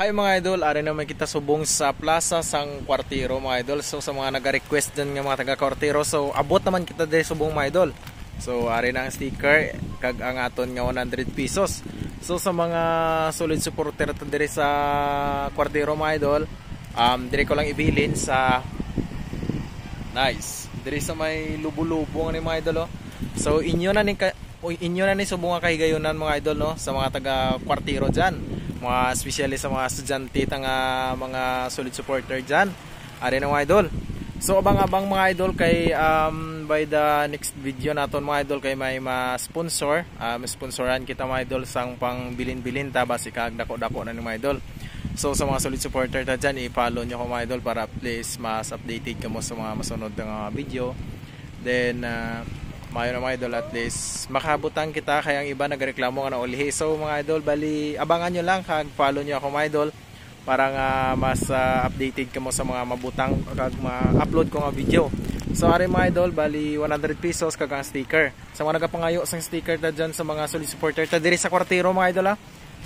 Hi mga idol, ari naman kita subong sa plaza sang Kwartiro mga idol. So sa mga nag-request din nga mga taga Kwartiro, so abot naman kita diri subong mga idol. So ari na ang sticker kag ang aton nga 100 pesos. So sa mga solid supporter ta diri sa Kwartiro mga idol, diri ko lang ibilin sa nice. Diri sa may lubo-lubo ni mga idol, oh. So inyo na ni subong nga kahigayonan mga idol, no, sa mga taga Kwartiro diyan. Mga especially sa mga estudyante mga solid supporter dyan, ari na mga idol. So abang-abang mga idol kay by the next video naton mga idol kay may ma-sponsor, sponsoran kita mga idol sang pang bilin-bilin ta basi kag dako-dako na ni mga idol. So sa mga solid supporter ta dyan, i-follow nyo ko mga idol para please mas updated kamo sa mga masunod nga video. Then mayo na mga idol, at least makabutan kita kaya ang iba nagreklamo nga na ulihi. So mga idol, bali abangan nyo lang kag follow nyo ako mga idol para nga mas updated kamo sa mga mabutang kag ma-upload ko nga video. So ari mga idol, bali 100 pesos kag ang sticker. Sa mga nagapangayo sang sticker ta dyan sa mga solid supporter ta diri sa Kwartiro mga idol, ha.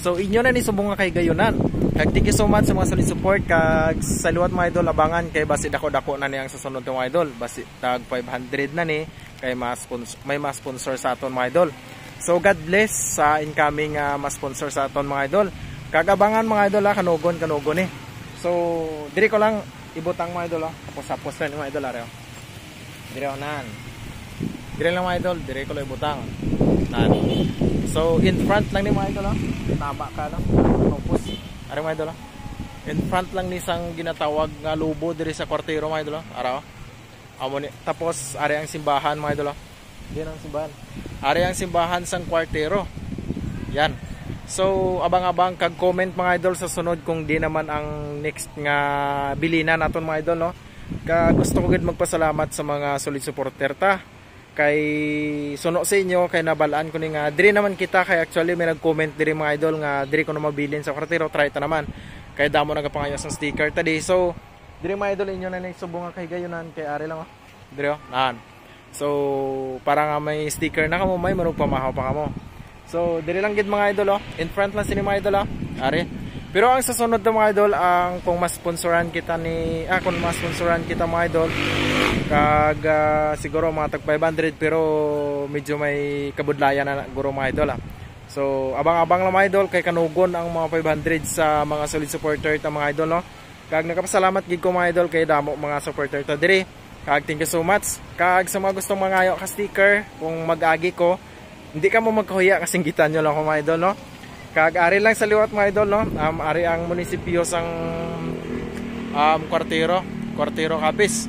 So inyo na ni subong nga kay gayunan. Kag thank you so much sa mga solid support kag sa liwat mga idol, abangan kay basi dako-dako na ni ang susunod mga idol. Basi tag 500 na ni kay may ma-sponsor sa aton mga idol. So God bless sa incoming ma-sponsor sa aton mga idol. Kagabangan mga idol, kanugon eh. So diri ko lang ibutang mga idol, tapos na ni mga idol are. Diri onan. Diri lang mga idol, diri ko lang ibutang. Nan. So in front lang ni mga idol, tama ka lang. Tapos are mga idol, in front lang ni sang ginatawag nga lubo diri sa Kwartiro mga idol, ara. Tapos ari ang simbahan mga idol. Diyan ang simbahan. Ari ang simbahan sang Kwartiro. Yan. So abang-abang kag comment mga idol sa sunod kung di naman ang next nga bilinan naton mga idol, no. Kag gusto ko gid magpasalamat sa mga solid supporter ta. Kay suno sa inyo kay nabalaan ko ni nga diri naman kita, kay actually may nag-comment diri mga idol nga diri ko na mabilin sa Kwartiro, try ta naman. Kay damo nagapangayo sang sticker ta di. So diri mga idol, inyo na nagsubong nga kay gayonan kay ari lang, diri nan. So para nga may sticker na kamo, may marog pamahaw pa kamo. So diri lang gid mga idol, in front lang sini mga idol, ari. Pero ang susunod na mga idol, ang kung mas-sponsoran kita mga idol, kag siguro mga tag 500, pero medyo may kabudlayan na guro mga idol, So abang-abang lang mga idol kay kanugon ang mga 500 sa mga solid supporter ta mga idol, no. Kag nagapasalamat gid ko mga idol kay damo mga supporter ta diri. Kag thank you so much. Kag sa mga gustong mangayo ka sticker, kung mag-agi ko, hindi ka mo magkahuya kasi gitan nyo lang ko mga idol, no. Kag ari lang sa liwat mga idol, no. Ari ang munisipyo sang Kwartiro Capiz.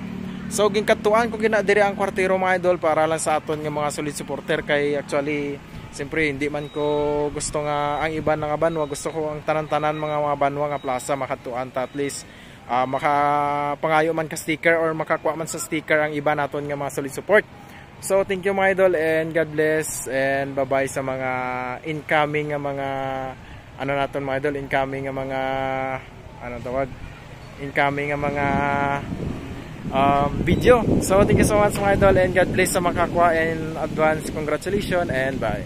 So ginkatuan ko diri ang Kwartiro mga idol para lang sa aton nga mga solid supporter, kay actually siyempre hindi man ko gusto nga ang iba nga banwa, gusto ko ang tanan-tanan mga banwa nga plaza makatuan ta, at least makapangayo man ka sticker or makakuha man sa sticker ang iba naton nga mga solid support. So thank you mga idol, and God bless, and bye bye sa mga incoming nga mga naton mga idol, incoming nga mga incoming nga mga video. So thank you so much mga idol, and God bless sa makakuha, and advance congratulations, and bye.